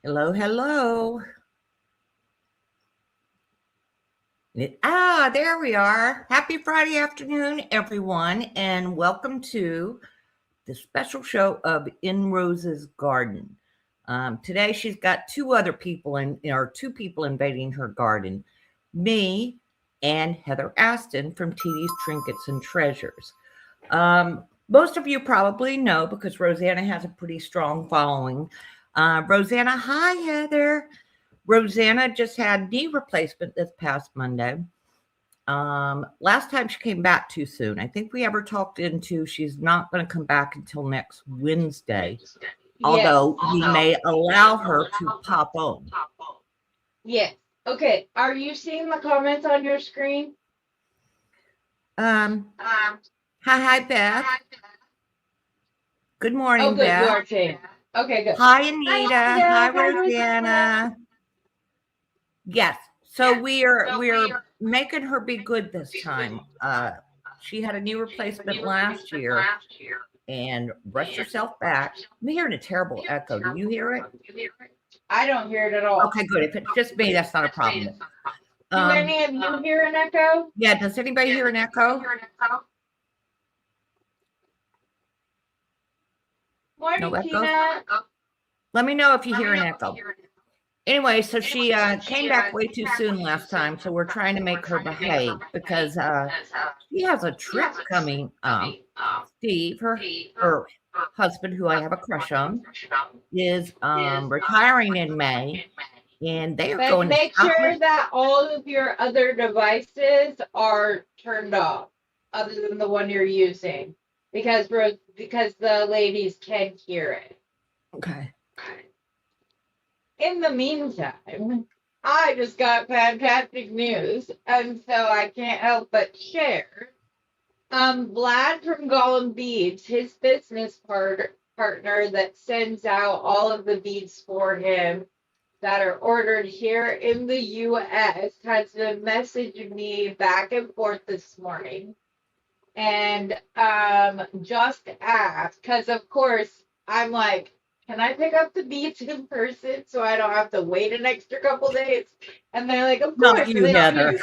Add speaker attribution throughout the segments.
Speaker 1: Hello, hello. There we are. Happy Friday afternoon, everyone, and welcome to the special show of In Rose's Garden. Today, she's got two people invading her garden, me and Heather Aston from TD's Trinkets and Treasures. Most of you probably know because Rosanna has a pretty strong following. Rosanna, hi, Heather. Rosanna just had knee replacement this past Monday. Last time she came back too soon. I think we ever talked into she's not going to come back until next Wednesday,
Speaker 2: Yes.
Speaker 1: although we may allow her to pop on.
Speaker 2: Yes. Okay. Are you seeing the comments on your screen?
Speaker 1: Hi, Beth. Good
Speaker 2: Oh,
Speaker 1: morning,
Speaker 2: good. You
Speaker 1: Beth.
Speaker 2: are seeing. Okay, good.
Speaker 1: Hi,
Speaker 2: Hi,
Speaker 1: Anita. Hi,
Speaker 2: Anita. Hi, Rosanna.
Speaker 1: Rosanna. Yes. So we're making her be good this time. She had a knee replacement last year and rushed herself back. I'm hearing a terrible echo. Do you hear it?
Speaker 2: I don't hear it at all.
Speaker 1: Okay, good. If it's just me, that's not a problem.
Speaker 2: Do any of you hear an echo?
Speaker 1: Yeah, does anybody hear an echo?
Speaker 2: Morning,
Speaker 1: No echo?
Speaker 2: Tina.
Speaker 1: Let me know if you hear an echo. Anyway, so she came back way too soon last time, so we're trying to make her behave because she has a trip coming up. Steve, her husband, who I have a crush on, is retiring in May, and they are
Speaker 2: But
Speaker 1: going to
Speaker 2: make sure
Speaker 1: Scotland.
Speaker 2: that all of your other devices are turned off, other than the one you're using, because the ladies can hear it.
Speaker 1: Okay.
Speaker 2: In the meantime, I just got fantastic news, and so I can't help but share. Vlad from Gollum Beads, his business partner that sends out all of the beads for him that are ordered here in the US, has been messaging me back and forth this morning, and just asked, because of course I'm like, can I pick up the beads in person so I don't have to wait an extra couple days? And they're like, of
Speaker 1: Not
Speaker 2: course. And
Speaker 1: you,
Speaker 2: then
Speaker 1: Heather.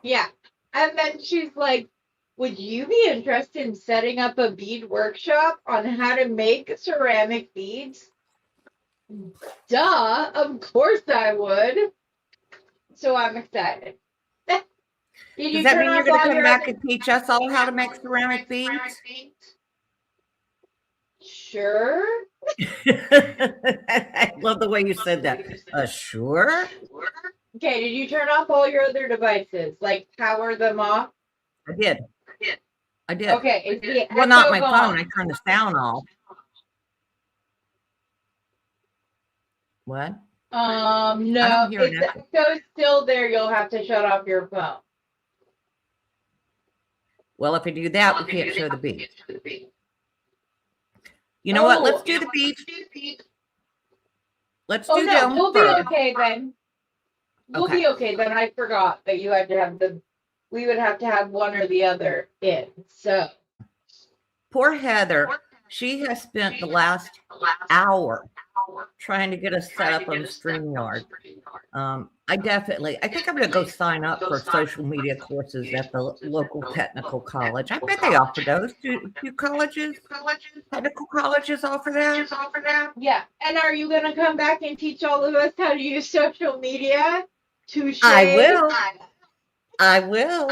Speaker 2: yeah. And then she's like, would you be interested in setting up a bead workshop on how to make ceramic beads? Duh, of course I would. So I'm excited. Did
Speaker 1: Does
Speaker 2: you
Speaker 1: that
Speaker 2: turn
Speaker 1: mean you're
Speaker 2: off
Speaker 1: going to
Speaker 2: all
Speaker 1: come
Speaker 2: your
Speaker 1: back
Speaker 2: other?
Speaker 1: and teach us all how to make ceramic beads?
Speaker 2: Sure.
Speaker 1: I love the way you said that. Sure.
Speaker 2: Okay, did you turn off all your other devices? Like power them off?
Speaker 1: I did. I did.
Speaker 2: Okay, is the
Speaker 1: Well, not
Speaker 2: echo
Speaker 1: my phone.
Speaker 2: gone?
Speaker 1: I turned the sound off. What? I
Speaker 2: No.
Speaker 1: don't hear an
Speaker 2: If the
Speaker 1: echo.
Speaker 2: echo's still there, you'll have to shut off your phone.
Speaker 1: Well, if I do that, we can't show the beads. You know what? Let's
Speaker 2: Oh,
Speaker 1: do the beads. Let's
Speaker 2: oh
Speaker 1: do
Speaker 2: no,
Speaker 1: them
Speaker 2: we'll be
Speaker 1: first.
Speaker 2: okay then. We'll
Speaker 1: Okay.
Speaker 2: be okay then. I forgot that you had to have we would have to have one or the other in. So
Speaker 1: Poor Heather. She has spent the last hour trying to get us set up on StreamYard. I think I'm going to go sign up for social media courses at the local technical college. I bet they offer those. Do colleges, technical colleges offer that?
Speaker 2: yeah. And are you gonna come back and teach all of us how to use social media? Touche.
Speaker 1: I will. I will.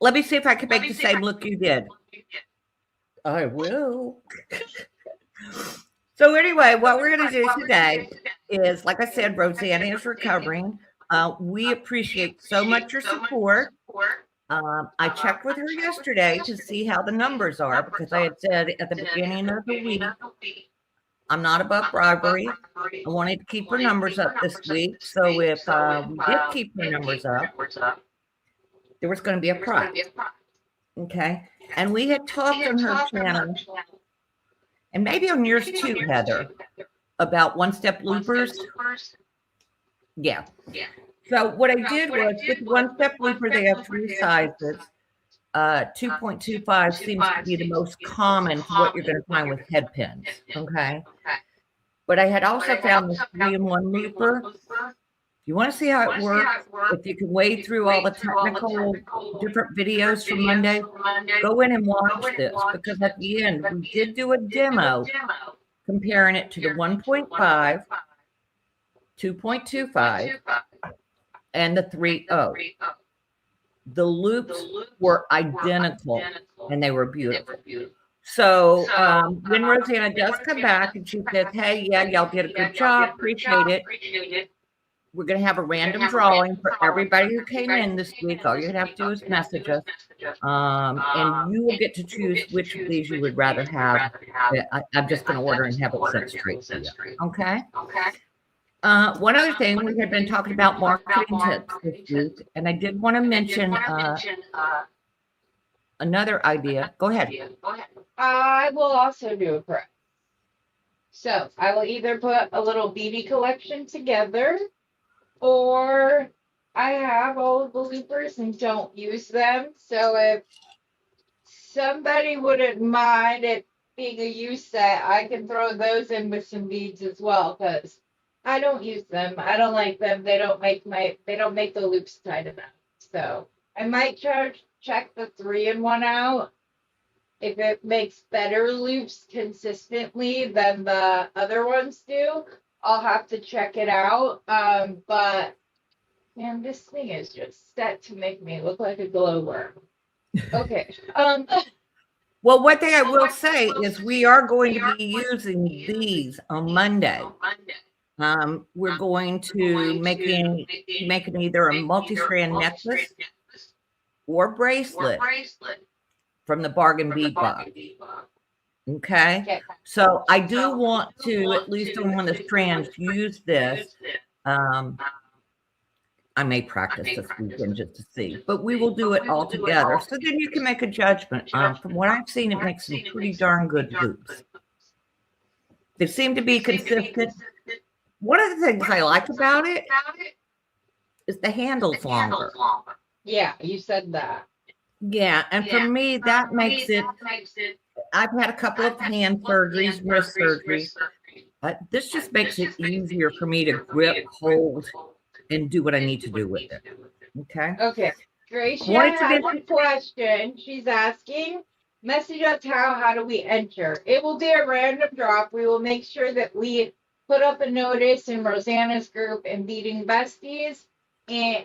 Speaker 1: Let me see if I can make the same look you did. I will. So anyway, what we're going to do today is, like I said, Rosanna is recovering. We appreciate so much your support. I checked with her yesterday to see how the numbers are because I had said at the beginning of the week, I'm not above bribery. I wanted to keep her numbers up this week. So if we did keep her numbers up, there was going to be a prize. Okay. And we had talked on her channel, and maybe on yours too, Heather, about one-step loopers. Yeah. So what I did was with one-step looper, they have three sizes. 2.25 seems to be the most common for what you're going to find with head pins. Okay. But I had also found this 3-in-1 looper. If you want to see how it works, if you can wade through all the technical different videos from Monday, go in and watch this, because at the end we did do a demo comparing it to the 1.5, 2.25, and the 3.0. The loops were identical and they were beautiful. So when Rosanna does come back and she says, hey, yeah, y'all did a good job, appreciate it, we're going to have a random drawing for everybody who came in this week. All you're going to have to do is message us, and you will get to choose which of these you would rather have. I'm just going to order and have it sent straight to you. Okay? One other thing, we had been talking about marketing tips this week, and I did want to mention another idea. Go ahead.
Speaker 2: I will also do a prep. So I will either put a little BB collection together, or I have all of the loopers and don't use them. So if somebody wouldn't mind it being a use set, I can throw those in with some beads as well, because I don't use them. I don't like them. They don't make the loops tight enough. So I might check the 3-in-1 out. If it makes better loops consistently than the other ones do, I'll have to check it out. But man, this thing is just set to make me look like a glowworm. Okay.
Speaker 1: Well, one thing I will say is we are going to be using these on Monday. We're going to making either a multi-strand necklace or bracelet from the bargain bead box. Okay. So I do want to, at least on one of the strands, use this. I may practice this weekend just to see, but we will do it all together. So then you can make a judgment. From what I've seen, it makes some pretty darn good loops. They seem to be consistent. One of the things I like about it is the handle's longer.
Speaker 2: Yeah, you said that.
Speaker 1: Yeah, and for me, that makes it. I've had a couple of hand surgeries, wrist surgeries. This just makes it easier for me to grip, hold, and do what I need to do with it. Okay.
Speaker 2: Okay. Gracia has a question. She's asking, message us how do we enter? It will be a random drop. We will make sure that we put up a notice in Rosanna's group and Beading Besties, and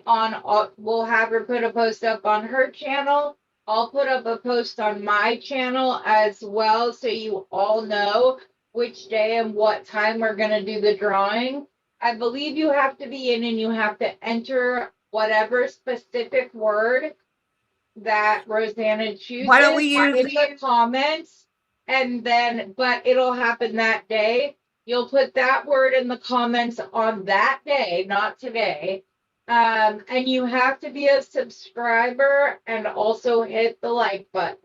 Speaker 2: we'll have her put a post up on her channel. I'll put up a post on my channel as well, so you all know which day and what time we're going to do the drawing. I believe you have to be in and you have to enter whatever specific word that Rosanna chooses.
Speaker 1: Why don't we use
Speaker 2: in the comments, and then, but it'll happen that day. You'll put that word in the comments on that day, not today. And you have to be a subscriber and also hit the like button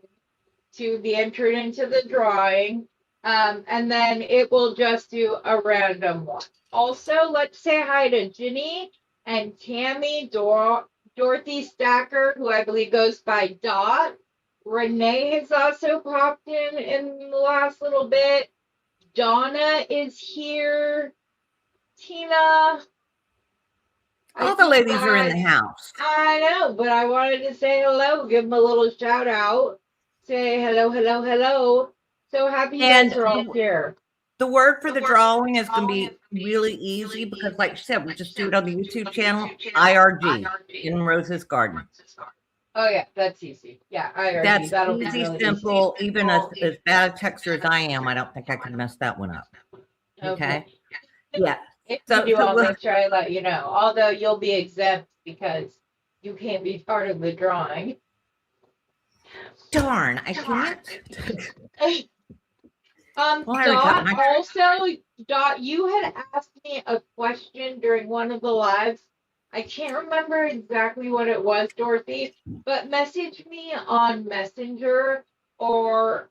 Speaker 2: to be entered into the drawing. And then it will just do a random one. Also, let's say hi to Ginny and Tammy, Dorothy Stacker, who I believe goes by Dot. Renee has also popped in the last little bit. Donna is here. Tina.
Speaker 1: All the ladies are in the house.
Speaker 2: I know, but I wanted to say hello, give them a little shout out. Say hello, hello, hello. So happy you guys are all here.
Speaker 1: The word for the drawing is going to be really easy because, like you said, we just do it on the YouTube channel, IRG, in Rose's Garden.
Speaker 2: Oh, yeah, that's easy. Yeah, IRG.
Speaker 1: That's
Speaker 2: That'll
Speaker 1: easy,
Speaker 2: be really
Speaker 1: simple.
Speaker 2: easy.
Speaker 1: Even as bad a texter as I am, I don't think I can mess that one up. Okay? Yeah.
Speaker 2: If you do, I'll make sure I let you know. Although you'll be exempt because you can't be part of the drawing.
Speaker 1: Darn, I can't.
Speaker 2: Dot, you had asked me a question during one of the lives. I can't remember exactly what it was, Dorothy, but message me on Messenger or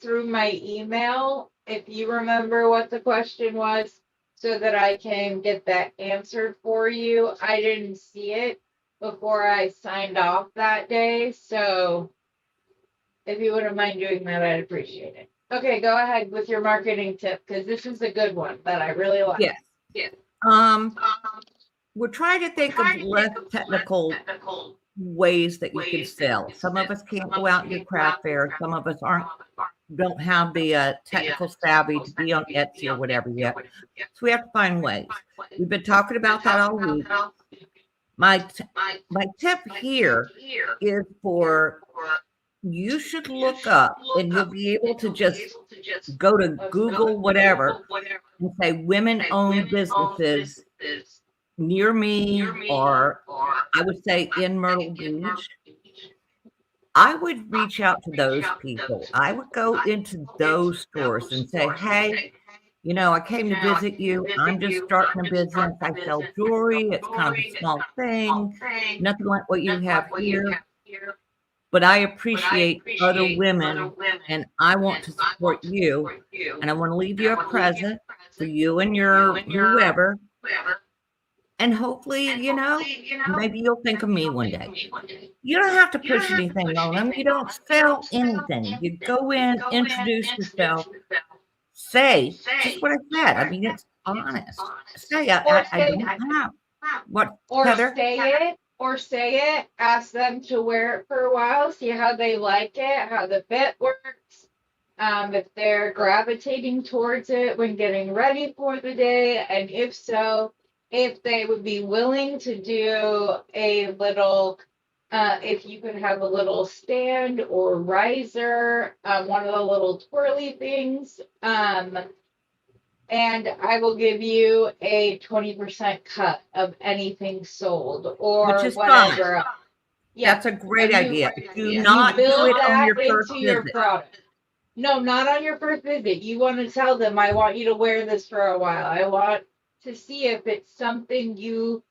Speaker 2: through my email if you remember what the question was, so that I can get that answered for you. I didn't see it before I signed off that day, so if you wouldn't mind doing that, I'd appreciate it. Okay, go ahead with your marketing tip because this is a good one that I really like.
Speaker 1: Yes. We're trying to think of less technical ways that you can sell. Some of us can't go out and do craft fairs. Some of us don't have the technical savvy to be on Etsy or whatever yet. So we have to find ways. We've been talking about that all week. My tip here is for you should look up and you'll be able to just go to Google, whatever, and say women-owned businesses near me, or I would say in Myrtle Beach. I would reach out to those people. I would go into those stores and say, hey, I came to visit you. I'm just starting a business. I sell jewelry. It's kind of a small thing, nothing like what you have here. But I appreciate other women and I want to support you. And I want to leave you a present for you and your whoever. And hopefully, maybe you'll think of me one day. You don't have to push anything on them. You don't sell anything. You go in, introduce yourself, say just what I said. I mean, it's honest. Say I don't have what,
Speaker 2: or
Speaker 1: Heather?
Speaker 2: say it, ask them to wear it for a while, see how they like it, how the fit works, if they're gravitating towards it when getting ready for the day, and if so, if they would be willing to do a little, if you could have a little stand or riser, one of the little twirly things, and I will give you a 20% cut of anything sold or
Speaker 1: Which is
Speaker 2: whatever.
Speaker 1: fine. Yeah, that's a great idea. Do not do
Speaker 2: build
Speaker 1: it on your
Speaker 2: that
Speaker 1: first
Speaker 2: into your
Speaker 1: visit.
Speaker 2: product. No, not on your first visit. You want to tell them, I want you to wear this for a while. I want to see if it's something you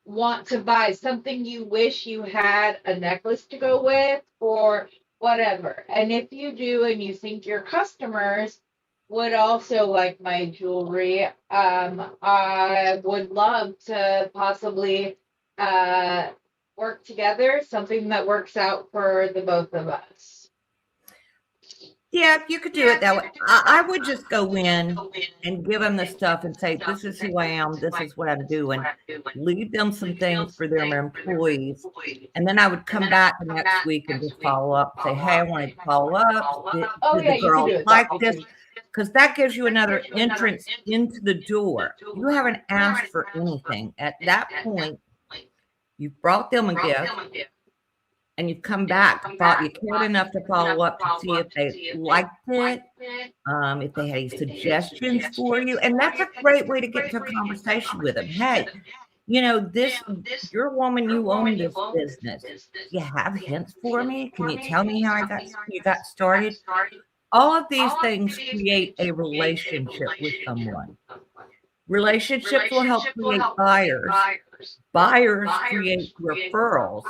Speaker 2: want to buy, something you wish you had a necklace to go with or whatever. And if you do and you think your customers would also like my jewelry, I would love to possibly work together, something that works out for the both of us.
Speaker 1: Yeah, you could do it that way. I would just go in and give them the stuff and say, this is who I am. This is what I'm doing. Leave them some things for their employees. And then I would come back the next week and just follow up and say, hey, I wanted to follow up. Did the girls like this? Because that gives you another entrance into the door. You haven't asked for anything. At that point, you've brought them a gift. And you've come back, thought you cared enough to follow up to see if they liked it, if they had any suggestions for you. And that's a great way to get into a conversation with them. Hey, you're a woman, you own this business. Do you have hints for me? Can you tell me how you got started? All of these things create a relationship with someone. Relationships will help create buyers. Buyers create referrals,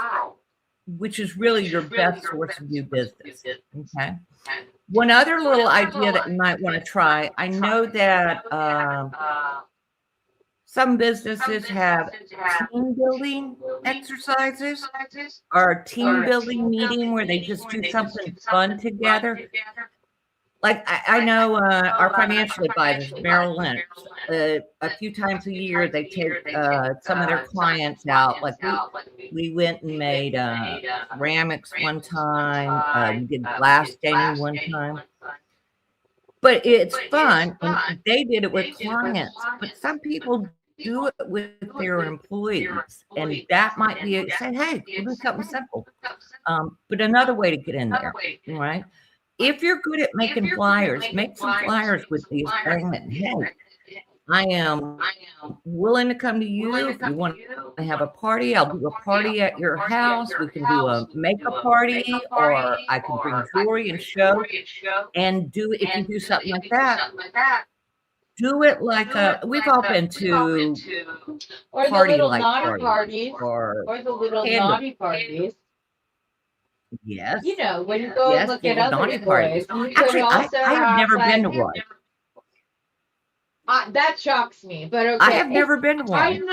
Speaker 1: which is really your best source of new business. Okay. One other little idea that you might want to try. I know that some businesses have team building exercises or a team building meeting where they just do something fun together. Like I know our financial advisors, Merrill Lynch, a few times a year they take some of their clients out. Like we went and made ceramics one time. We did glass staining one time. But it's fun, and they did it with clients. But some people do it with their employees, and that might be say, hey, we'll do something simple. But another way to get in there, right? If you're good at making flyers, make some flyers with these things. Hey, I am willing to come to you if you want to have a party. I'll do a party at your house. We can do a makeup party, or I can bring jewelry and show. And if you do something like that, do it like we've all been to party-like parties or
Speaker 2: the little naughty parties.
Speaker 1: Yes.
Speaker 2: When you go and look at other parties.
Speaker 1: Actually, I have never been to one.
Speaker 2: That shocks me, but okay.
Speaker 1: I have never been to one.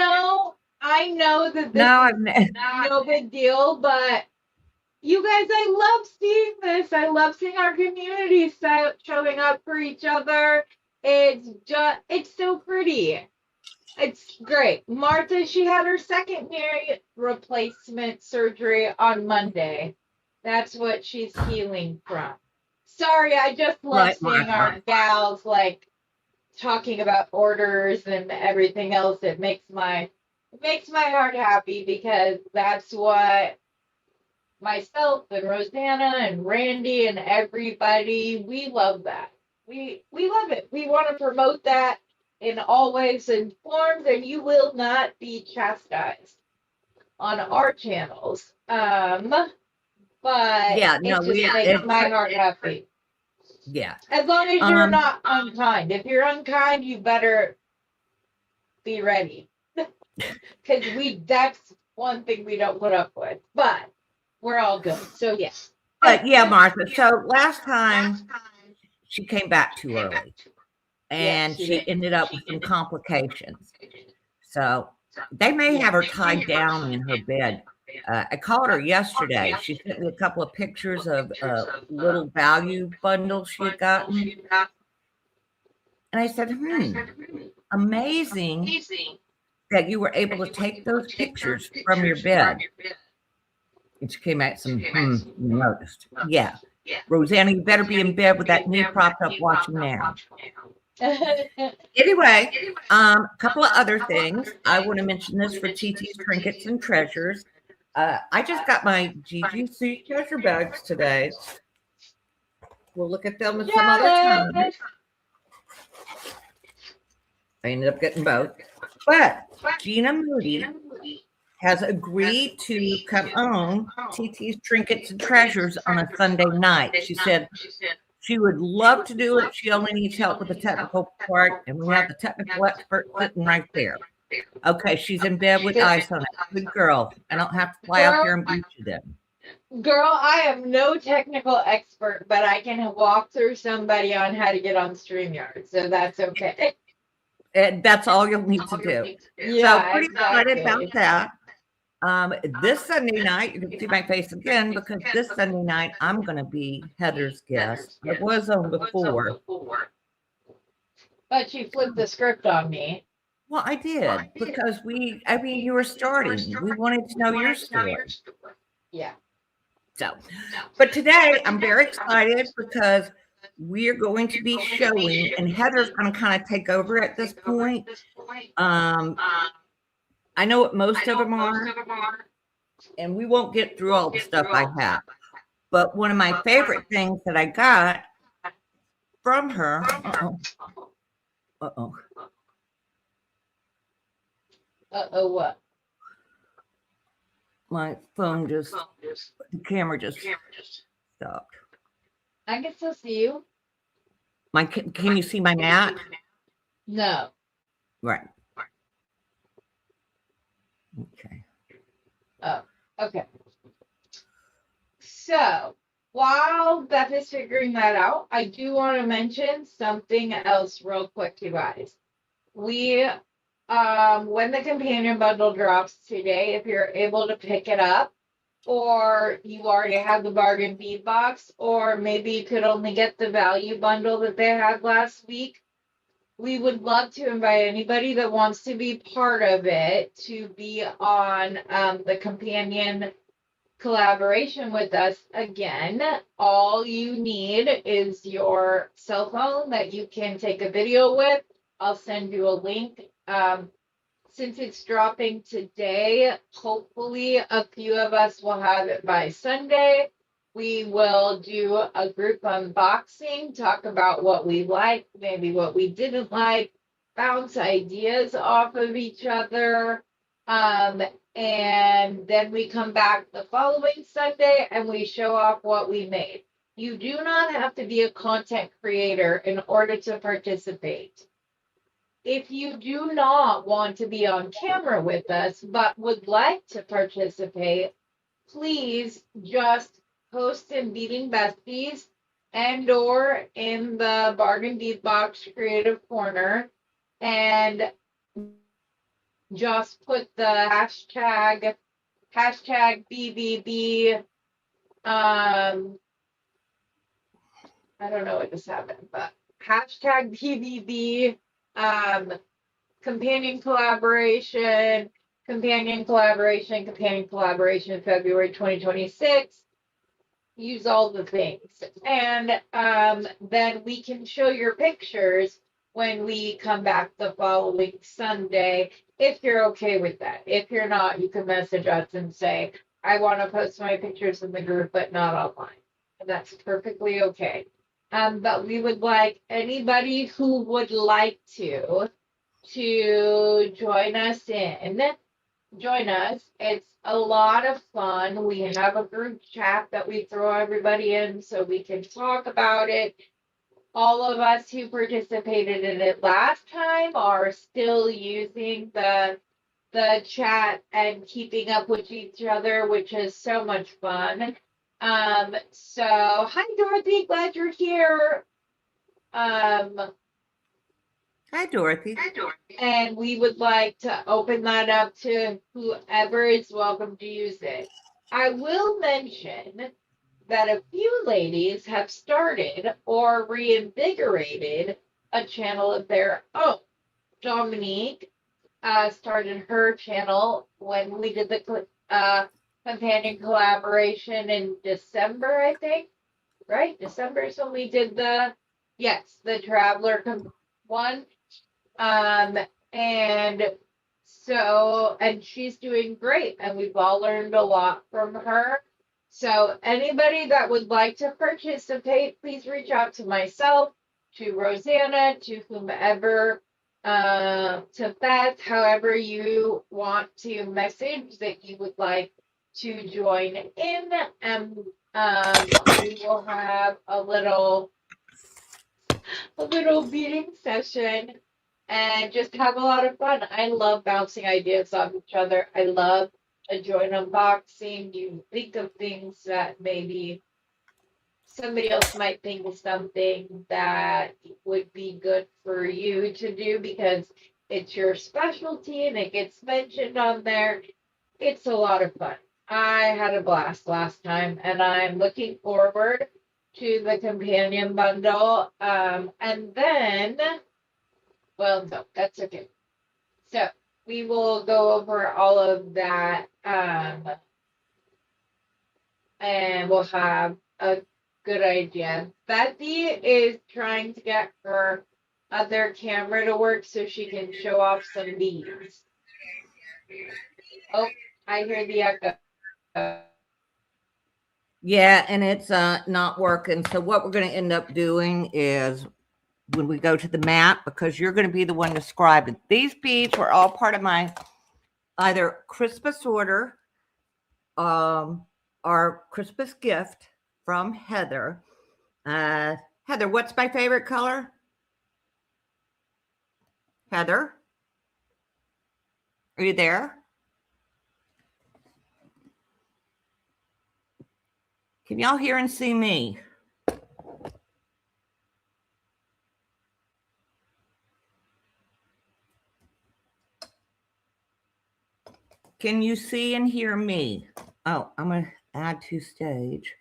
Speaker 2: I know that this is no big deal, but you guys, I love seeing this. I love seeing our community showing up for each other. It's so pretty. It's great. Martha, she had her second knee replacement surgery on Monday. That's what she's healing from. Sorry, I just love
Speaker 1: Right,
Speaker 2: seeing
Speaker 1: Martha.
Speaker 2: our gals like talking about orders and everything else. It makes my heart happy because that's what myself and Rosanna and Randy and everybody, we love that. We love it. We want to promote that in all ways and forms, and you will not be chastised on our channels. But
Speaker 1: Yeah,
Speaker 2: it
Speaker 1: no,
Speaker 2: just makes my heart happy.
Speaker 1: yeah.
Speaker 2: As long as you're not unkind. If you're unkind, you better be ready. Because that's one thing we don't put up with. But we're all good. So yes.
Speaker 1: But yeah, Martha. So last time she came back too early, and she ended up with some complications. So they may have her tied down in her bed. I called her yesterday. She sent me a couple of pictures of little value bundles she had gotten. And I said, amazing that you were able to take those pictures from your bed. And she came out some, you noticed. Yeah. Rosanna, you better be in bed with that knee propped up watching now. Anyway, a couple of other things. I want to mention this for TT's Trinkets and Treasures. I just got my GGC treasure bags today. We'll look at them at some other time. I ended up getting both. But Gina Moody has agreed to come on TT's Trinkets and Treasures on a Sunday night. She said she would love to do it. She only needs help with the technical part, and we have the technical expert sitting right there. Okay, she's in bed with ice on it. Good girl. I don't have to fly out there and beat you then.
Speaker 2: Girl, I am no technical expert, but I can walk through somebody on how to get on StreamYard, so that's okay.
Speaker 1: And that's all you'll need to do.
Speaker 2: Yeah,
Speaker 1: so pretty excited about that. This Sunday night, you can see my face again because this Sunday night I'm going to be Heather's guest. I was on before.
Speaker 2: But you flipped the script on me.
Speaker 1: Well, I did because you were starting. We wanted to know your story.
Speaker 2: Yeah.
Speaker 1: So, but today I'm very excited because we're going to be showing, and Heather's going to kind of take over at this point. I know what most of them are, and we won't get through all the stuff I have. But one of my favorite things that I got from her,
Speaker 2: what?
Speaker 1: My phone the camera just stopped.
Speaker 2: I can still see you.
Speaker 1: Can you see my mat?
Speaker 2: No.
Speaker 1: Right. Okay.
Speaker 2: Oh, okay. So while Beth is figuring that out, I do want to mention something else real quick, you guys. We when the companion bundle drops today, if you're able to pick it up, or you already have the bargain bead box, or maybe you could only get the value bundle that they had last week, we would love to invite anybody that wants to be part of it to be on the companion collaboration with us again. All you need is your cell phone that you can take a video with. I'll send you a link. Since it's dropping today, hopefully a few of us will have it by Sunday. We will do a group unboxing, talk about what we liked, maybe what we didn't like, bounce ideas off of each other. And then we come back the following Sunday and we show off what we made. You do not have to be a content creator in order to participate. If you do not want to be on camera with us, but would like to participate, please just post in Beading Besties and or in the Bargain Bead Box Creative Corner and just put the hashtag BBB I don't know what just happened, but hashtag PVB, companion collaboration, February 2026. Use all the things. And then we can show your pictures when we come back the following Sunday, if you're okay with that. If you're not, you can message us and say, I want to post my pictures in the group, but not online. And that's perfectly okay. But we would like anybody who would like to join us. It's a lot of fun. We have a group chat that we throw everybody in so we can talk about it. All of us who participated in it last time are still using the chat and keeping up with each other, which is so much fun. So hi Dorothy, glad you're here.
Speaker 1: Hi, Dorothy.
Speaker 2: And we would like to open that up to whoever is welcome to use it. I will mention that a few ladies have started or reinvigorated a channel of their own. Dominique started her channel when we did the companion collaboration in December, I think. Right? December is when we did the Traveler one. And so, and she's doing great, and we've all learned a lot from her. So anybody that would like to participate, please reach out to myself, to Rosanna, to whomever, to Beth, however you want to message that you would like to join in, and we will have a little beading session and just have a lot of fun. I love bouncing ideas off each other. I love a joint unboxing. You think of things that maybe somebody else might think of something that would be good for you to do because it's your specialty and it gets mentioned on there. It's a lot of fun. I had a blast last time, and I'm looking forward to the companion bundle. And then, well, no, that's okay. So we will go over all of that, and we'll have a good idea. Bethy is trying to get her other camera to work so she can show off some beads. Oh, I hear the echo.
Speaker 1: Yeah, and it's not working. So what we're going to end up doing is when we go to the mat, because you're going to be the one describing. These beads were all part of my either Christmas order, or Christmas gift from Heather. Heather, what's my favorite color? Heather, are you there? Can y'all hear and see me? Can you see and hear me? Oh, I'm going to add to stage.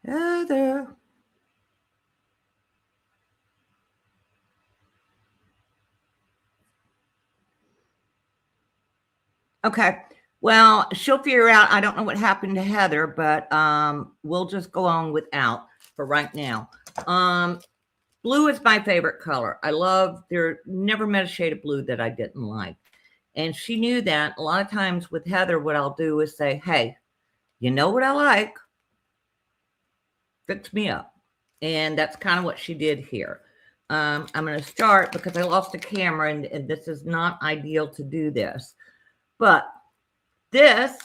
Speaker 1: Heather. Okay. Well, she'll figure out. I don't know what happened to Heather, but we'll just go on without for right now. Blue is my favorite color. I love, there never met a shade of blue that I didn't like. And she knew that. A lot of times with Heather, what I'll do is say, hey, you know what I like? Fix me up. And that's kind of what she did here. I'm going to start because I lost the camera and this is not ideal to do this. But this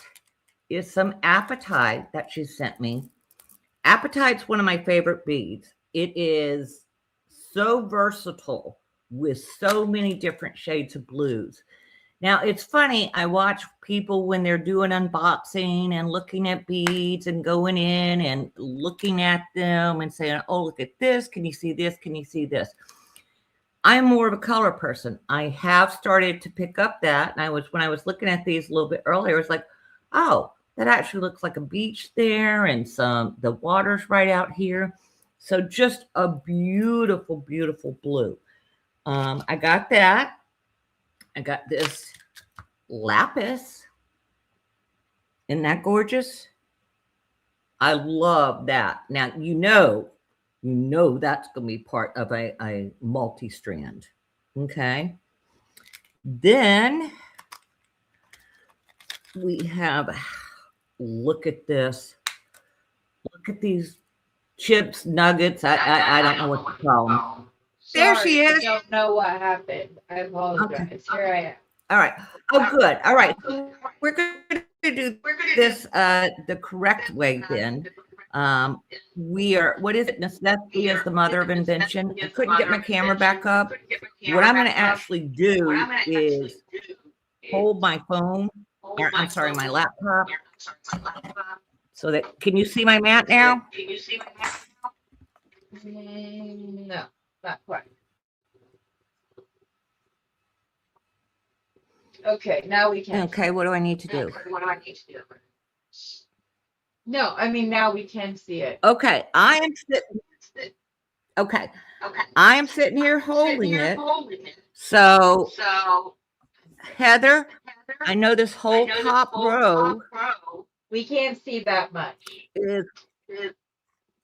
Speaker 1: is some apatite that she sent me. Apatite's one of my favorite beads. It is so versatile with so many different shades of blues. Now, it's funny, I watch people when they're doing unboxing and looking at beads and going in and looking at them and saying, oh, look at this. Can you see this? Can you see this? I'm more of a color person. I have started to pick up that. And when I was looking at these a little bit earlier, I was like, oh, that actually looks like a beach there, and the water's right out here. So just a beautiful, beautiful blue. I got that. I got this lapis. Isn't that gorgeous? I love that. Now you know that's going to be part of a multi-strand. Okay. Then we have, look at this. Look at these chips, nuggets. I don't know what to call them. There
Speaker 2: Sorry,
Speaker 1: she
Speaker 2: I
Speaker 1: is.
Speaker 2: don't know what happened. I
Speaker 1: Okay.
Speaker 2: apologize. Here I am.
Speaker 1: All right. Oh, good. All right. So we're going to do this the correct way then. We are, what is it? Necessity is the mother of invention. I couldn't get my camera back up. What I'm going to actually do is hold my phone, or I'm sorry, my laptop, so that, can you see my mat now?
Speaker 2: No, not quite. Okay, now we can.
Speaker 1: Okay, what do I need to do?
Speaker 2: No, I mean now we can see it.
Speaker 1: Okay, I am sitting. Okay, I am sitting here holding it. So, Heather, I know this whole top row.
Speaker 2: We can't see that much.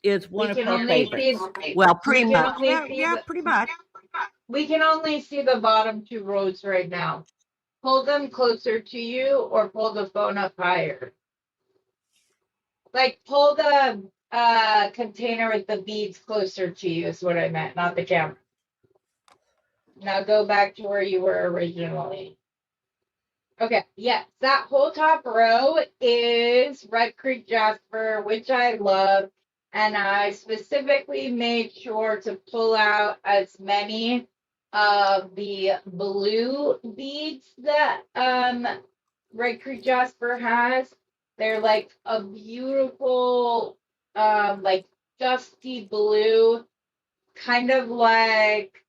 Speaker 1: Is one of her favorites.
Speaker 2: See,
Speaker 1: well, pretty much.
Speaker 2: yeah,
Speaker 1: pretty much.
Speaker 2: We can only see the bottom two rows right now. Pull them closer to you or pull the phone up higher. Like pull the container with the beads closer to you is what I meant, not the camera. Now go back to where you were originally. Okay, yes, that whole top row is Red Creek Jasper, which I love. And I specifically made sure to pull out as many of the blue beads that Red Creek Jasper has. They're like a beautiful, like dusty blue, kind of like,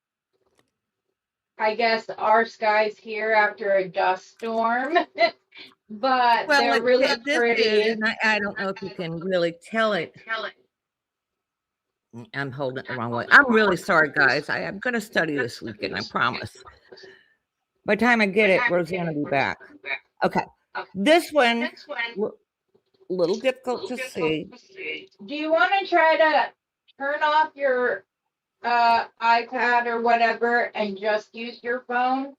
Speaker 2: I guess, our skies here after a dust storm. But well, they're really pretty.
Speaker 1: I don't know if you can really tell it. I'm holding it the wrong way. I'm really sorry, guys. I'm going to study this weekend, I promise. By the time I get it, Rosanna will be back. Okay. This one, a little difficult to see.
Speaker 2: Do you want to try to turn off your iPad or whatever and just use your phone?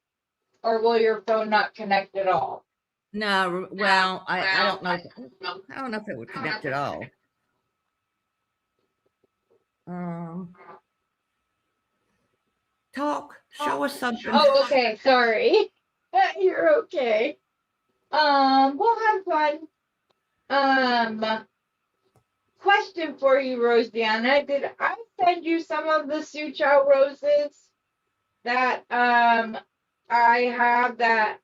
Speaker 2: Or will your phone not connect at all?
Speaker 1: No, well, I don't know. I don't know if it would connect at all. Talk. Show us something.
Speaker 2: Oh, okay. Sorry. You're okay. We'll have fun. Question for you, Rosanna. Did I send you some of the Suchow roses that I have that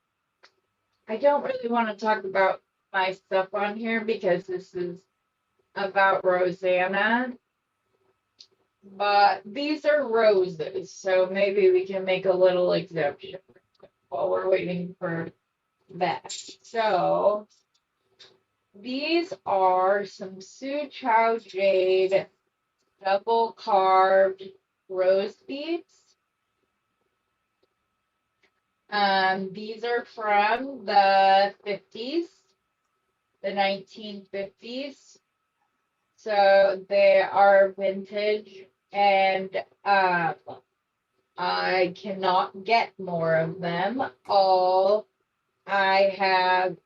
Speaker 2: I don't really want to talk about my stuff on here because this is about Rosanna. But these are roses, so maybe we can make a little exemption while we're waiting for that. So these are some Suchow jade double carved rose beads. These are from the 50s, the 1950s. So they are vintage, and I cannot get more of them. All I have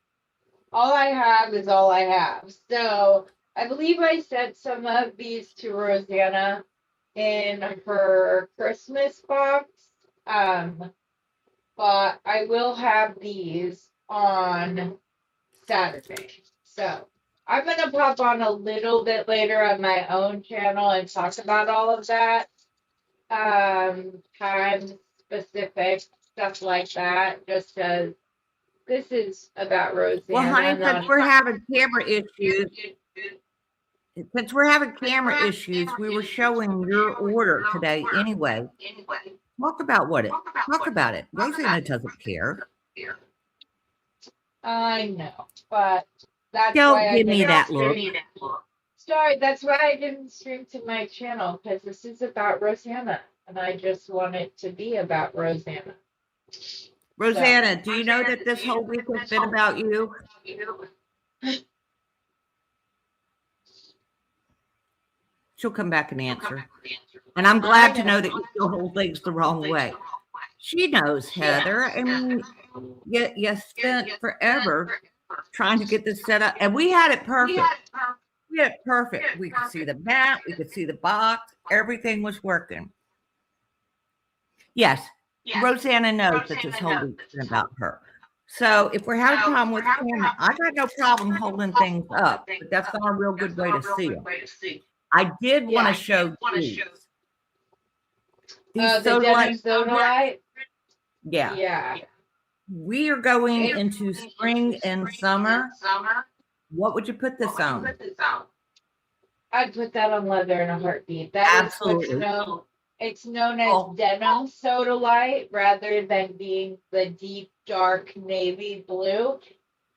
Speaker 2: is all I have. So I believe I sent some of these to Rosanna in her Christmas box. But I will have these on Saturday. So I'm going to pop on a little bit later on my own channel and talk about all of that. Time specific stuff like that, just as this is about Rosanna.
Speaker 1: Well, honey, since we're having camera issues, we were showing your order today anyway. Talk about it. Rosanna doesn't care.
Speaker 2: I know, but That's
Speaker 1: Don't
Speaker 2: why I
Speaker 1: give me
Speaker 2: didn't
Speaker 1: that look.
Speaker 2: Sorry, that's why I didn't stream to my channel, because this is about Rosanna, and I just want it to be about Rosanna.
Speaker 1: Rosanna, do you know that this whole week has been about you? She'll come back and answer. And I'm glad to know that you still hold things the wrong way. She knows, Heather. I mean, you spent forever trying to get this set up, and we had it perfect. We had it perfect. We could see the mat, we could see the box, everything was working. Yes, Rosanna knows that this whole week's been about her. So if we're having a problem with camera, I got no problem holding things up, but that's not a real good way to see them. I did want to show these. These
Speaker 2: sodalite.
Speaker 1: Yeah.
Speaker 2: Yeah.
Speaker 1: We are going into spring and summer. What would you put this on?
Speaker 2: I'd put that on leather in a heartbeat. That
Speaker 1: Absolutely.
Speaker 2: is what's known. It's known as denim sodalite rather than being the deep, dark navy blue.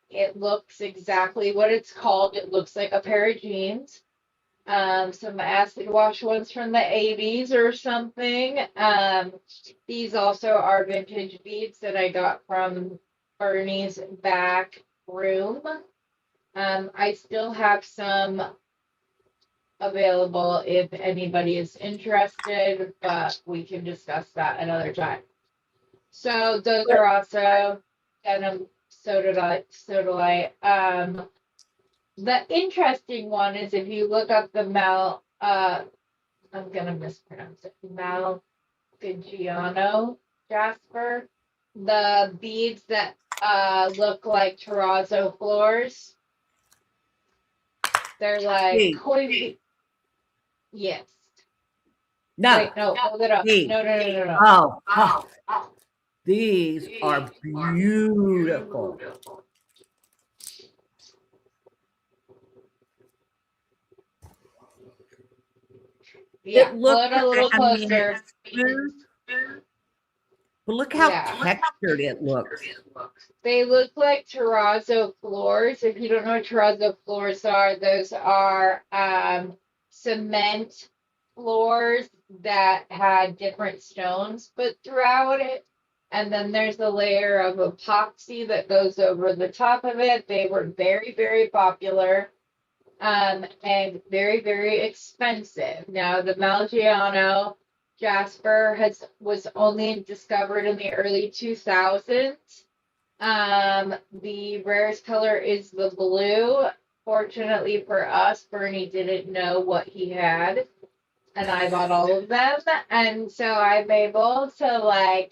Speaker 2: It looks exactly what it's called. It looks like a pair of jeans. Some acid wash ones from the 80s or something. These also are vintage beads that I got from Bernie's back room. I still have some available if anybody is interested, but we can discuss that another time. So those are also denim sodalite. The interesting one is if you look up the I'm gonna mispronounce it, Malpighiano jasper, the beads that look like terrazzo floors. They're like coin. Yes.
Speaker 1: No.
Speaker 2: Wait, no, hold it up. No.
Speaker 1: Oh. These are beautiful.
Speaker 2: Yeah, pull it a little closer.
Speaker 1: But look how textured it looks.
Speaker 2: They look like terrazzo floors. If you don't know what terrazzo floors are, those are cement floors that had different stones put throughout it. And then there's a layer of epoxy that goes over the top of it. They were very, very popular and very, very expensive. Now, the Malgiano jasper was only discovered in the early 2000s. The rarest color is the blue. Fortunately for us, Bernie didn't know what he had, and I bought all of them, and so I'm able to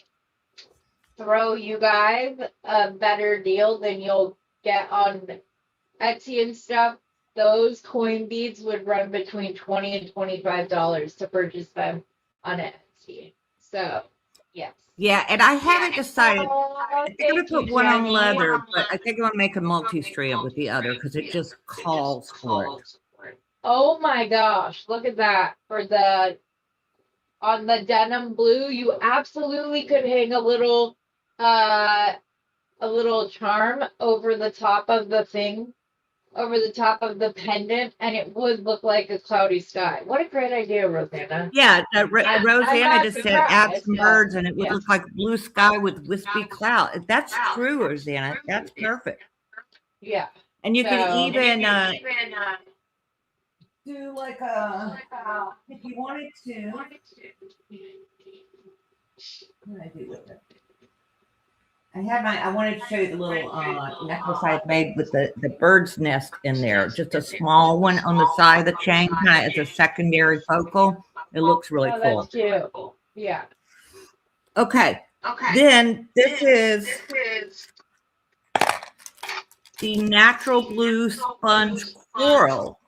Speaker 2: throw you guys a better deal than you'll get on Etsy and stuff. Those coin beads would run between $20 and $25 to purchase them on Etsy. So, yes.
Speaker 1: Yeah, and I haven't decided. I think I'm going to put one on leather, but I think I'm going to make a multi-strand with the other because it just calls for it.
Speaker 2: Oh my gosh, look at that. On the denim blue, you absolutely could hang a little charm over the top of the thing, over the top of the pendant, and it would look like a cloudy sky. What a great idea, Rosanna.
Speaker 1: Yeah, Rosanna just said add some birds and it would look like blue sky with wispy cloud. That's true, Rosanna. That's perfect.
Speaker 2: Yeah.
Speaker 1: And you can even do like if you wanted to. What did I do with it? I wanted to show you the little necklace I had made with the bird's nest in there. Just a small one on the side of the chain, kind of as a secondary focal. It looks really cool.
Speaker 2: That's cute. Yeah.
Speaker 1: Okay. Then this is the natural blue sponge coral.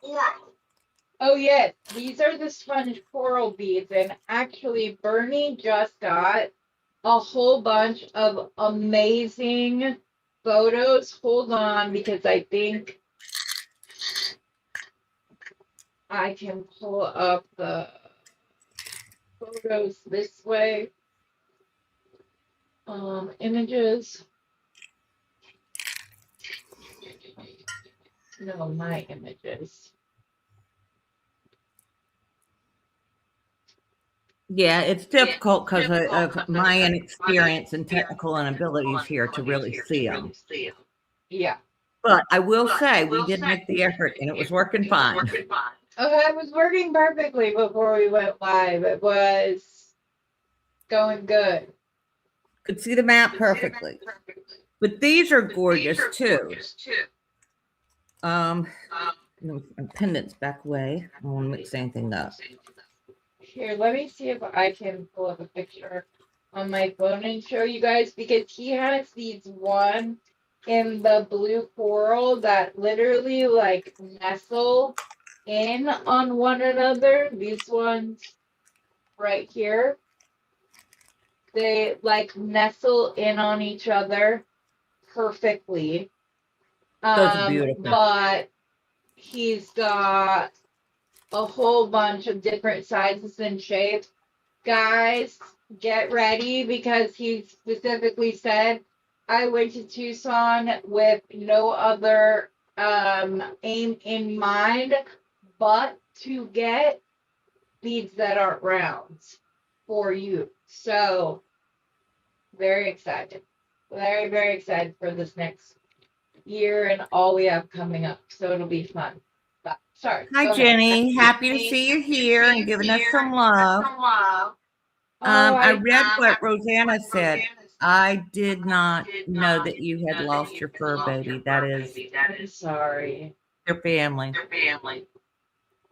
Speaker 2: Oh yes, these are the sponge coral beads, and actually Bernie just got a whole bunch of amazing photos. Hold on, because I think I can pull up the photos this way. Images. No, my images.
Speaker 1: Yeah, it's difficult because of my inexperience and technical inabilities here to really see them.
Speaker 2: Yeah.
Speaker 1: But I will say we did make the effort and it was working fine.
Speaker 2: Oh, it was working perfectly before we went live. It was going good.
Speaker 1: Could see the map perfectly. But these are gorgeous too. Pendants back away. I don't want to mix anything up.
Speaker 2: Here, let me see if I can pull up a picture on my phone and show you guys, because he has these one in the blue coral that literally like nestle in on one another. These ones right here, they like nestle in on each other perfectly.
Speaker 1: Those are beautiful.
Speaker 2: But he's got a whole bunch of different sizes and shapes. Guys, get ready, because he specifically said, I went to Tucson with no other aim in mind but to get beads that aren't rounds for you. So very excited. Very, very excited for this next year and all we have coming up. So it'll be fun. But, sorry.
Speaker 1: Hi, Jenny. Happy to see you here and giving us some love. I read what Rosanna said. I did not know that you had lost your fur baby. That is,
Speaker 2: I'm sorry.
Speaker 1: Your family.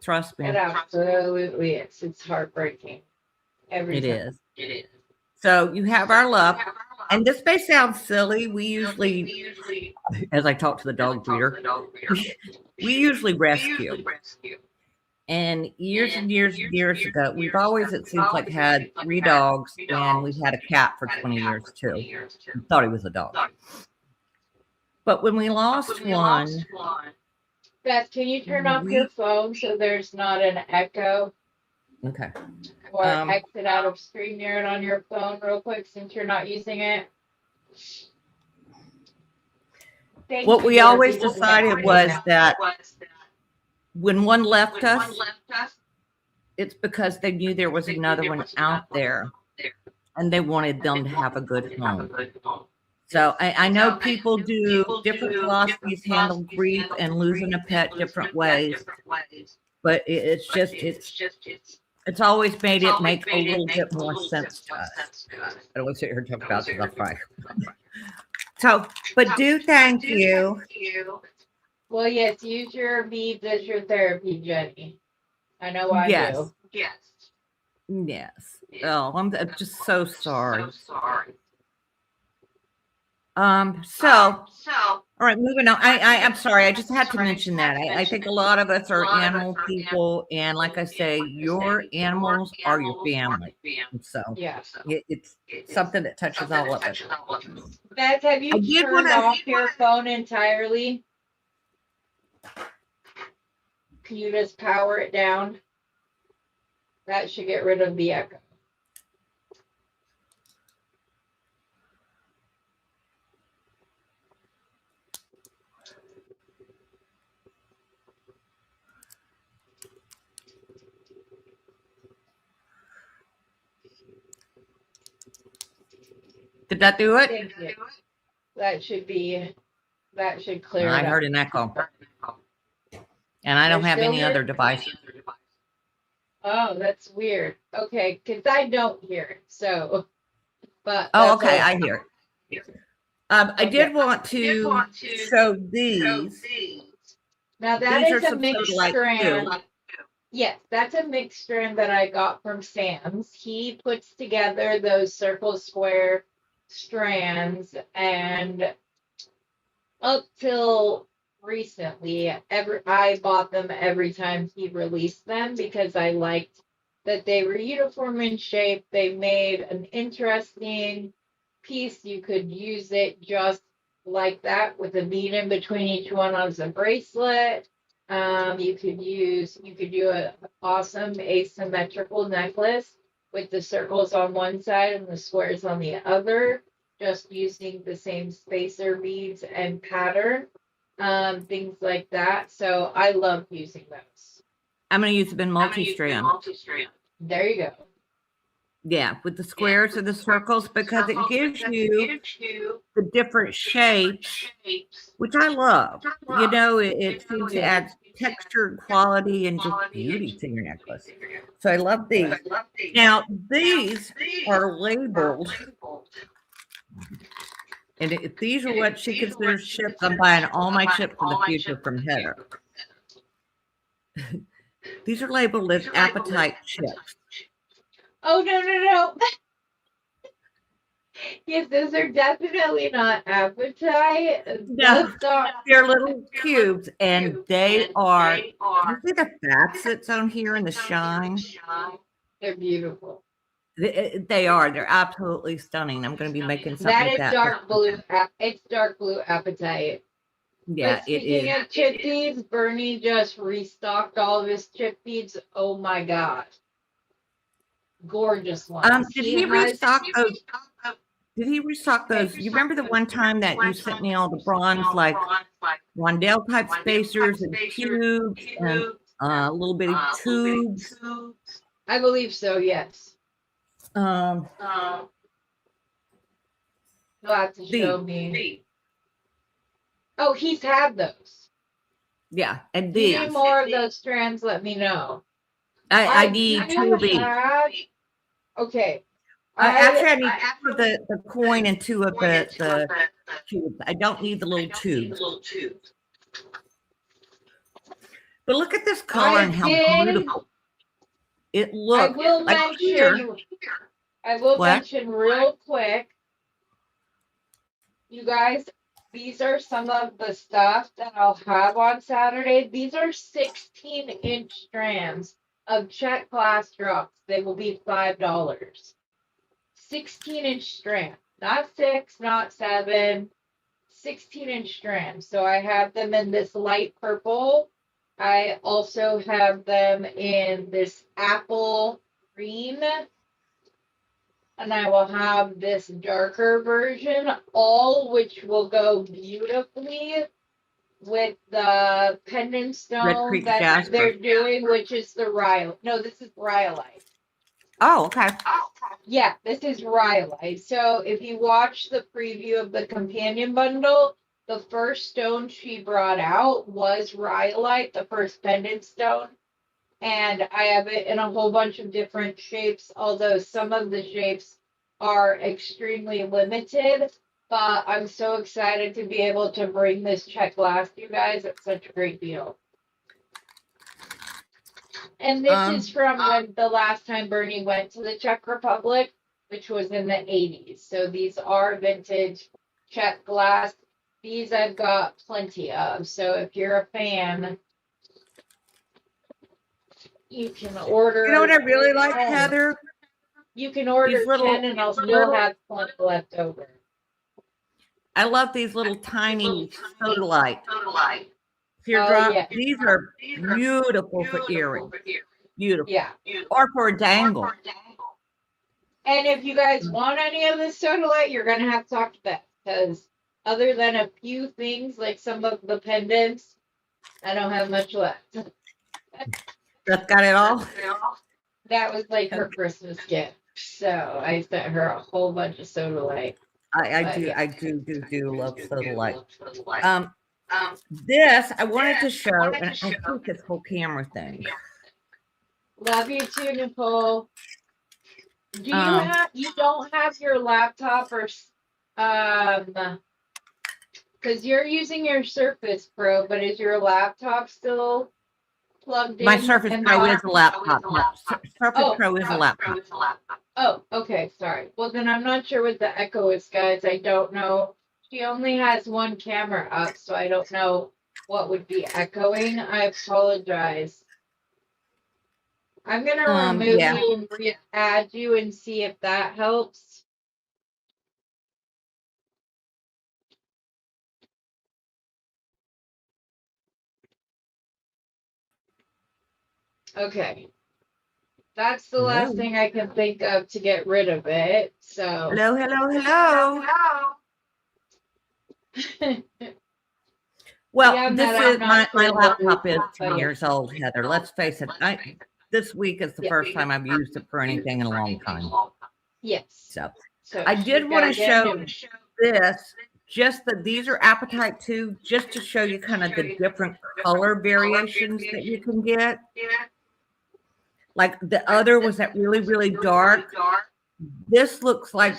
Speaker 1: Trust me.
Speaker 2: It absolutely is. It's heartbreaking. Every time.
Speaker 1: It is. So you have our love. And this may sound silly. We usually, as I talk to the dog breeder, we usually rescue. And years and years and years ago, we've always, it seems like, had 3 dogs, and we've had a cat for 20 years too. We thought he was a dog. But when we lost one,
Speaker 2: Beth, can you turn off your phone so there's not an echo?
Speaker 1: Okay.
Speaker 2: Or exit out of StreamYard on your phone real quick since you're not using it.
Speaker 1: What we always decided was that when one left us, it's because they knew there was another one out there and they wanted them to have a good home. So I know people do different philosophies, handle grief and losing a pet different ways, but it's always made it make a little bit more sense to us. I don't want to sit here and talk about it, I'll cry. So, but thank you.
Speaker 2: Well, yes, use your beads as your therapy, Jenny. I know I do.
Speaker 1: Yes. Oh, I'm just so sorry. All right, moving on. I'm sorry. I just had to mention that. I think a lot of us are animal people, and like I say, your animals are your family. So it's something that touches all of us.
Speaker 2: Beth, have you turned off your phone entirely? Can you just power it down? That should get rid of the echo.
Speaker 1: Did that do it?
Speaker 2: Thank you. That should clear it up.
Speaker 1: I heard an echo. And I don't have any other devices.
Speaker 2: Oh, that's weird. Okay, because I don't hear it. So, but
Speaker 1: okay, I hear it. I did want to show these.
Speaker 2: Now that is a mixed strand. Yes, that's a mixed strand that I got from Sam's. He puts together those circle square strands, and up till recently, I bought them every time he released them because I liked that they were uniform in shape. They made an interesting piece. You could use it just like that with a bead in between each one as a bracelet. You could do an awesome asymmetrical necklace with the circles on one side and the squares on the other, just using the same spacer beads and pattern. things like that. So I love using those.
Speaker 1: I'm going to use them in multi-strand.
Speaker 2: There you go.
Speaker 1: Yeah, with the squares or the circles, because it gives you the different shapes, which I love. You know, it seems to add texture and quality and just beauty to your necklace. So I love these. Now, these are labeled, and if these are what she considers chips, I'm buying all my chips in the future from Heather. These are labeled as appetite chips.
Speaker 2: Oh, no. Yes, those are definitely not appetite.
Speaker 1: No, they're little cubes, and they are. Do you see the fats that's on here and the shine?
Speaker 2: They're beautiful.
Speaker 1: They are. They're absolutely stunning. I'm going to be making something
Speaker 2: That
Speaker 1: like
Speaker 2: is
Speaker 1: that.
Speaker 2: dark blue. It's dark blue appetite.
Speaker 1: Yeah,
Speaker 2: but speaking of chip beads, Bernie just restocked all of his chip beads. Oh my god, gorgeous ones.
Speaker 1: Did he restock those? Did he restock those? You remember the one time that you sent me all the bronze, like rondelle type spacers and cubes and little bitty tubes?
Speaker 2: I believe so. Yes.
Speaker 1: Um,
Speaker 2: You'll have to show me. Oh, he's had those.
Speaker 1: Yeah, and
Speaker 2: If
Speaker 1: these.
Speaker 2: you need more of those strands, let me know.
Speaker 1: I need 2 of each.
Speaker 2: Okay.
Speaker 1: Actually, I need 2 of the coin and 2 of the cubes. I don't need the little tubes. But look at this color and how beautiful it looks.
Speaker 2: I will mention real quick, you guys, these are some of the stuff that I'll have on Saturday. These are 16-inch strands of check glass drops. They will be $5. 16-inch strand, not 6, not 7, 16-inch strands. So I have them in this light purple. I also have them in this apple green. And I will have this darker version, all which will go beautifully with the pendant stone that they're doing, which is the Rhyolite. No, this is Rhyolite.
Speaker 1: Oh, okay.
Speaker 2: Yeah, this is Rhyolite. So if you watch the preview of the companion bundle, the first stone she brought out was Rhyolite, the first pendant stone. And I have it in a whole bunch of different shapes, although some of the shapes are extremely limited. But I'm so excited to be able to bring this check glass to you guys. It's such a great deal. And this is from when the last time Bernie went to the Czech Republic, which was in the 80s. So these are vintage Czech glass. These I've got plenty of. So if you're a fan, you can order.
Speaker 1: You know what I really like, Heather?
Speaker 2: You can order 10 and I'll still have plenty left over.
Speaker 1: I love these little tiny sodalite teardrop.
Speaker 2: Yeah.
Speaker 1: These are beautiful for earrings. Beautiful.
Speaker 2: Yeah.
Speaker 1: Or for a dangle.
Speaker 2: And if you guys want any of this sodalite, you're going to have to talk to Beth. Because other than a few things, like some of the pendants, I don't have much left.
Speaker 1: Beth got it all?
Speaker 2: That was like her Christmas gift. So I sent her a whole bunch of sodalite.
Speaker 1: I do love sodalite. This I wanted to show, and I think this whole camera thing.
Speaker 2: Love you too, Nicole. Do you you don't have your laptop or because you're using your Surface Pro, but is your laptop still plugged in?
Speaker 1: My Surface Pro is a laptop. Surface Pro is a laptop.
Speaker 2: Oh, okay, sorry. Well, then I'm not sure what the echo is, guys. I don't know. She only has one camera up, so I don't know what would be echoing. I apologize. I'm going to remove you and re-add you and see if that helps. Okay. That's the last thing I can think of to get rid of it. So
Speaker 1: hello. Well,
Speaker 2: Beyond
Speaker 1: this
Speaker 2: that,
Speaker 1: is
Speaker 2: I'm not
Speaker 1: my
Speaker 2: sure what
Speaker 1: laptop
Speaker 2: we
Speaker 1: is
Speaker 2: can
Speaker 1: 10
Speaker 2: tell you.
Speaker 1: years old, Heather. Let's face it. This week is the
Speaker 2: Yeah.
Speaker 1: first time I've used it for anything in a long time.
Speaker 2: Yes.
Speaker 1: So
Speaker 2: So
Speaker 1: I
Speaker 2: she's
Speaker 1: did want
Speaker 2: gotta
Speaker 1: to
Speaker 2: get
Speaker 1: show
Speaker 2: new.
Speaker 1: this, just that these are Appetite 2, just to show you kind of the different color variations that you can get. Like the other was that really, really dark. This looks like,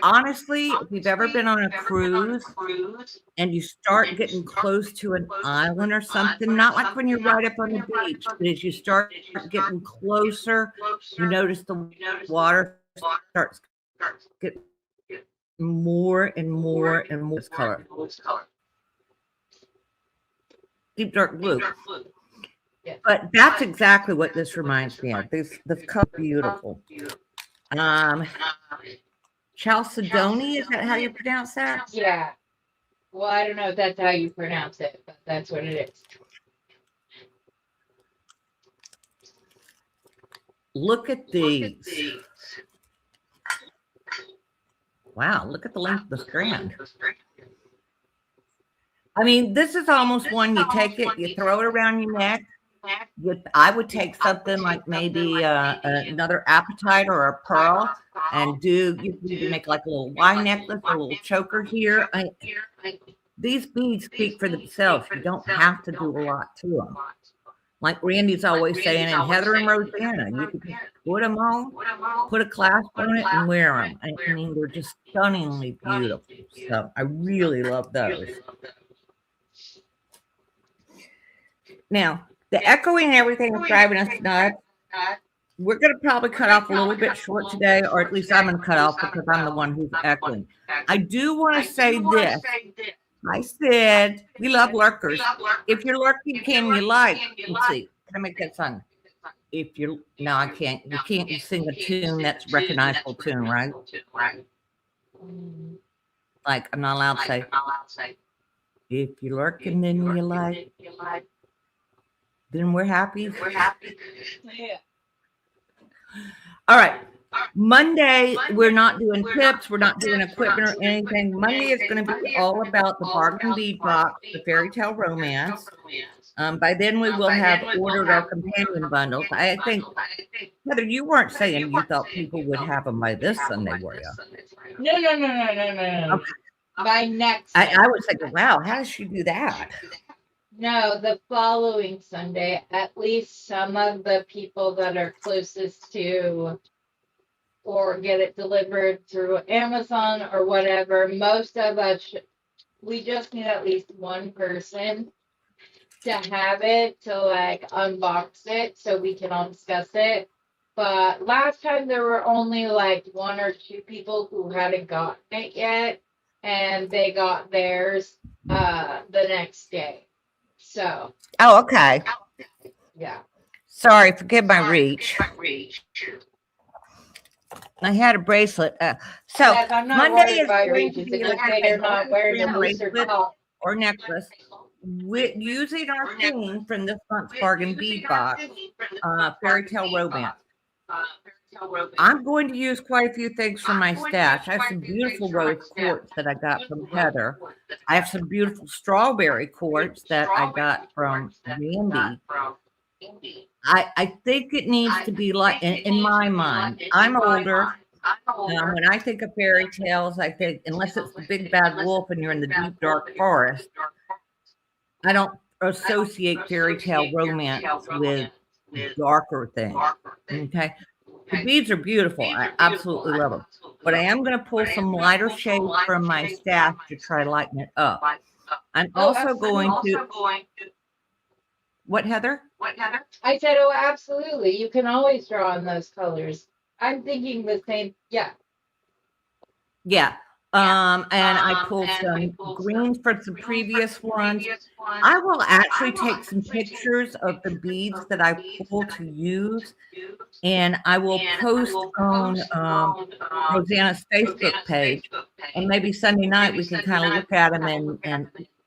Speaker 1: honestly, if you've ever been on a cruise and you start getting close to an island or something, not like when you're right up on the beach, but as you start getting closer, you notice the water starts getting more and more and more this color. Deep dark blue.
Speaker 2: Yes.
Speaker 1: But that's exactly what this reminds me of. This color is beautiful. Chalcedony, is that how you pronounce that?
Speaker 2: Yeah. Well, I don't know if that's how you pronounce it, but that's what it is.
Speaker 1: Look at these. Wow, look at the length of the strand. I mean, this is almost one you take it, you throw it around your neck. I would take something like maybe another Appetite or a pearl, and you can either make like a little Y necklace or a little choker here. These beads speak for themselves. You don't have to do a lot to them. Like Randy's always saying, and Heather and Rosanna, you can just put them on, put a clasp on it, and wear them. I mean, they're just stunningly beautiful. So I really love those. Now, the echoing and everything is driving us nuts. We're going to probably cut off a little bit short today, or at least I'm going to cut off because I'm the one who's echoing. I do want to say this. I said we love lurkers. If you're lurking, can you like? Let's see. Can I make that song? If you're no, I can't. You can't sing a tune that's recognizable tune, right? Like I'm not allowed to say. If you're lurking, then you like. Then we're happy.
Speaker 2: Yeah.
Speaker 1: All right. Monday, we're not doing tips. We're not doing equipment or anything. Monday is going to be all about the bargain bead box, the fairy tale romance. By then, we will have ordered our companion bundles. I think, Heather, you weren't saying you thought people would have them by this Sunday, were you?
Speaker 2: No.
Speaker 1: Okay.
Speaker 2: By next.
Speaker 1: I was thinking, wow, how does she do that?
Speaker 2: No, the following Sunday, at least some of the people that are closest to or get it delivered through Amazon or whatever, most of us, we just need at least one person to have it, to like unbox it so we can all discuss it. But last time there were only like one or two people who hadn't gotten it yet, and they got theirs the next day. So.
Speaker 1: Oh, okay.
Speaker 2: Yeah.
Speaker 1: Sorry, forgive my reach. I had a bracelet. So
Speaker 2: Yes, I'm not
Speaker 1: Monday is
Speaker 2: by
Speaker 1: going to
Speaker 2: reach.
Speaker 1: be
Speaker 2: It's
Speaker 1: like
Speaker 2: okay,
Speaker 1: I
Speaker 2: you're
Speaker 1: said,
Speaker 2: not wearing a looser
Speaker 1: bracelet
Speaker 2: top.
Speaker 1: or necklace. With using our theme from this month's bargain bead box, fairy tale romance. I'm going to use quite a few things from my stash. I have some beautiful rose quartz that I got from Heather. I have some beautiful strawberry quartz that I got from Randy. I think it needs to be like, in my mind, I'm older. When I think of fairy tales, I think, unless it's the big bad wolf and you're in the deep dark forest, I don't associate fairy tale romance with darker things. Okay. The beads are beautiful. I absolutely love them. But I am going to pull some lighter shades from my stash to try lighten it up. I'm also going to. What, Heather?
Speaker 2: I said, oh, absolutely. You can always draw on those colors. I'm thinking the same. Yeah.
Speaker 1: Yeah. And I pulled some greens from some previous ones. I will actually take some pictures of the beads that I pull to use, and I will post on Rosanna's Facebook page. And maybe Sunday night we can kind of look at them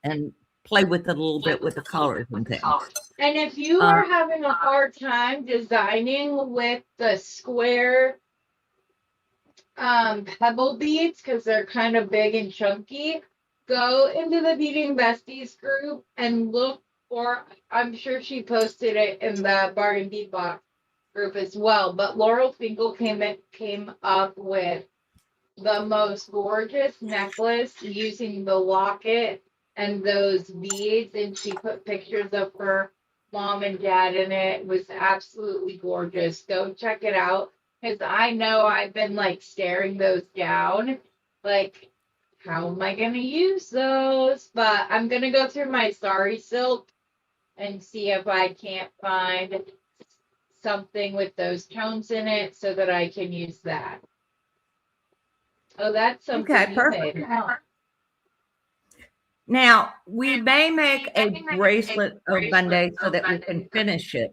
Speaker 1: and play with it a little bit with the colors and things.
Speaker 2: And if you are having a hard time designing with the square pebble beads because they're kind of big and chunky, go into the Beading Besties group and look for, I'm sure she posted it in the Bargain Bead Box group as well, but Laurel Finkel came up with the most gorgeous necklace using the locket and those beads, and she put pictures of her mom and dad in it. It was absolutely gorgeous. Go check it out, because I know I've been like staring those down, like, how am I gonna use those? But I'm gonna go through my Sorry Silk and see if I can't find something with those tones in it so that I can use that. Oh, that's something
Speaker 1: Okay,
Speaker 2: you
Speaker 1: perfect.
Speaker 2: made, huh?
Speaker 1: Now, we may make a bracelet of Monday so that we can finish it.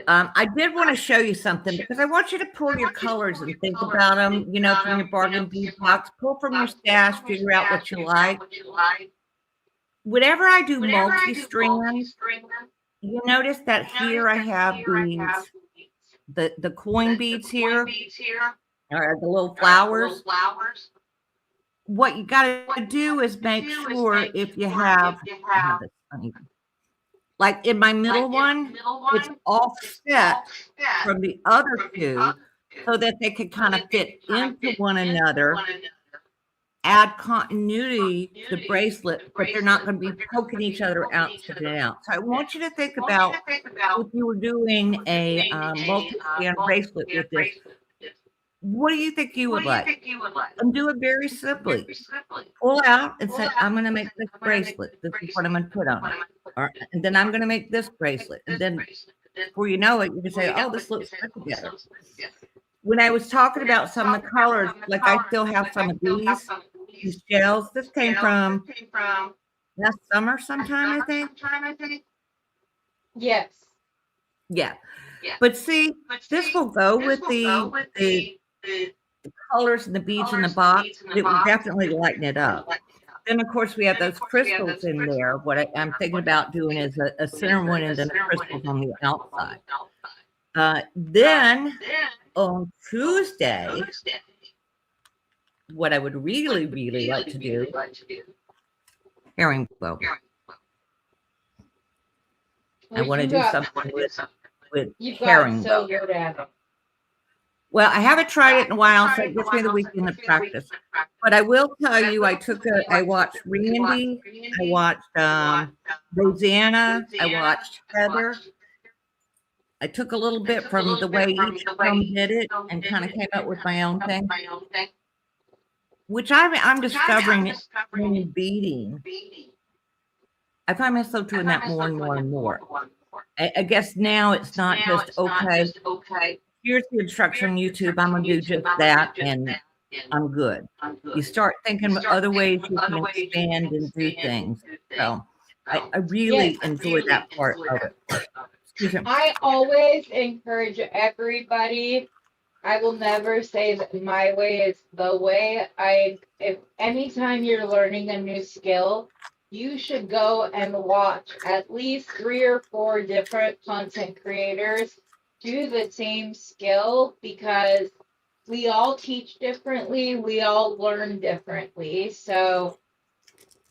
Speaker 1: I did want to show you something because I want you to pull your colors and think about them, from your bargain bead box, pull from your stash, figure out what you like. Whenever I do multi-strand, you notice that here I have these, the coin beads here, or the little flowers. What you got to do is make sure if you have, I have this uneven. Like in my middle one, it's offset from the other two so that they can kind of fit into one another, add continuity to the bracelet, but they're not going to be poking each other out, sticking out. So I want you to think about if you were doing a multi-strand bracelet with this, what do you think you would like? And do it very simply. Pull out and say, I'm going to make this bracelet. This is what I'm going to put on it. And then I'm going to make this bracelet. And then before you know it, you can say, oh, this looks good together. When I was talking about some of the colors, like I still have some of these shells. This came from last summer sometime, I think.
Speaker 2: Yes.
Speaker 1: Yeah. But see, this will go with the colors and the beads in the box. It will definitely lighten it up. Then, of course, we have those crystals in there. What I'm thinking about doing is a center one and then the crystals on the outside. Then on Tuesday, what I would really, really like to do, herringbone. I want to do something with herringbone.
Speaker 2: So good at it.
Speaker 1: Well, I haven't tried it in a while, so it gives me the weekend to practice. But I will tell you, I watched Randy, I watched Rosanna, I watched Heather. I took a little bit from the way each of them did it and kind of came up with my own thing, which I'm discovering in beading. I find myself doing that more and more and more. I guess now it's not just, okay, here's the instruction on YouTube, I'm going to do just that, and I'm good. You start thinking of other ways you can expand and do things. So I really enjoy that part of it. Excuse me.
Speaker 2: I always encourage everybody. I will never say that my way is the way. If anytime you're learning a new skill, you should go and watch at least 3 or 4 different content creators do the same skill, because we all teach differently, we all learn differently. So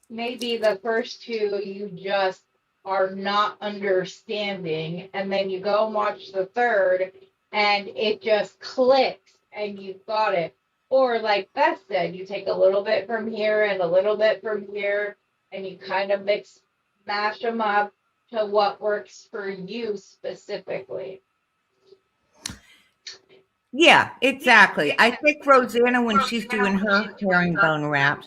Speaker 2: maybe the first 2 you just are not understanding, and then you go and watch the third and it just clicks and you got it. Or like Beth said, you take a little bit from here and a little bit from here and you kind of mash them up to what works for you specifically.
Speaker 1: Yeah, exactly. I think Rosanna, when she's doing her herringbone wraps,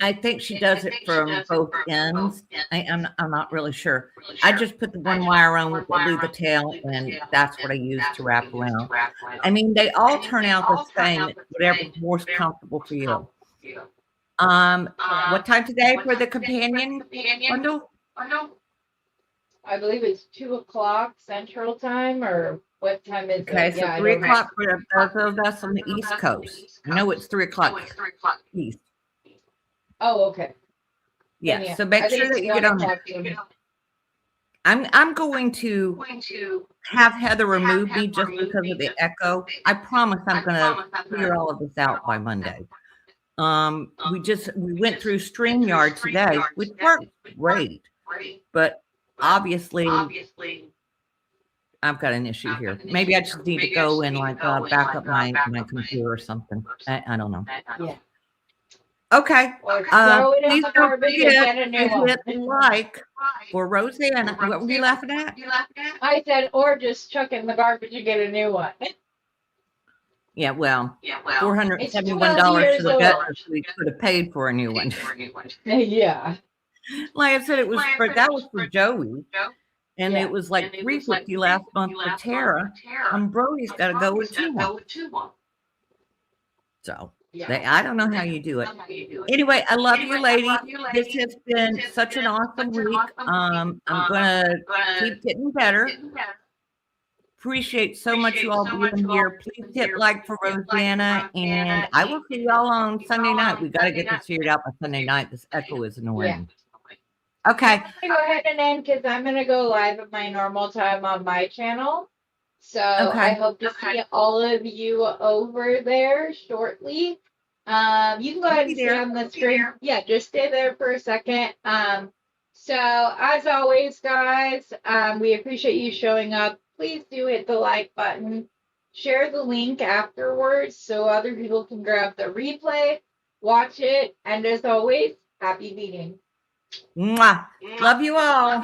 Speaker 1: I think she does it from both ends. I'm not really sure. I just put the one wire on with the tail, and that's what I use to wrap around. I mean, they all turn out the same, whatever's most comfortable for you. What time today for the companion bundle?
Speaker 2: I believe it's 2:00 Central Time, or what time is it?
Speaker 1: Okay, so 3 o'clock for those of us on the East Coast. I know it's 3 o'clock East.
Speaker 2: Oh, okay.
Speaker 1: Yeah, so make sure that you get on that. I'm going to have Heather remove me just because of the echo. I promise I'm going to figure all of this out by Monday. We went through StreamYard today, which worked great, but obviously I've got an issue here. Maybe I just need to go and like back up my computer or something. I don't know.
Speaker 2: Yeah.
Speaker 1: Okay.
Speaker 2: Or throw it in
Speaker 1: Please
Speaker 2: the
Speaker 1: don't
Speaker 2: garbage and
Speaker 1: forget
Speaker 2: get a
Speaker 1: to
Speaker 2: new one.
Speaker 1: hit like for Rosanna. What were you laughing at?
Speaker 2: I said, or just chuck it in the garbage and get a new one.
Speaker 1: Yeah, well,
Speaker 2: It's
Speaker 1: $471
Speaker 2: 12 years
Speaker 1: for the
Speaker 2: old.
Speaker 1: Veterans we could have paid for a new one.
Speaker 2: Yeah.
Speaker 1: Like I said, that was for Joey, and it was like $350 last month for Tara. And Brody's got to go with 2 months. So I don't know how you do it. Anyway, I love you, lady. This has been such an awesome week. I'm gonna keep getting better. Appreciate so much you all being here. Please hit like for Rosanna, and I will see y'all on Sunday night. We got to get this figured out by Sunday night. This echo is annoying. Okay.
Speaker 2: I'm gonna go ahead and end because I'm gonna go live at my normal time on my channel. So I hope to see all of you over there shortly. You can go ahead and stay on the screen. Yeah, just stay there for a second. So as always, guys, we appreciate you showing up. Please do hit the like button. Share the link afterwards so other people can grab the replay, watch it, and as always, happy beading.
Speaker 1: Mwah. Love you all.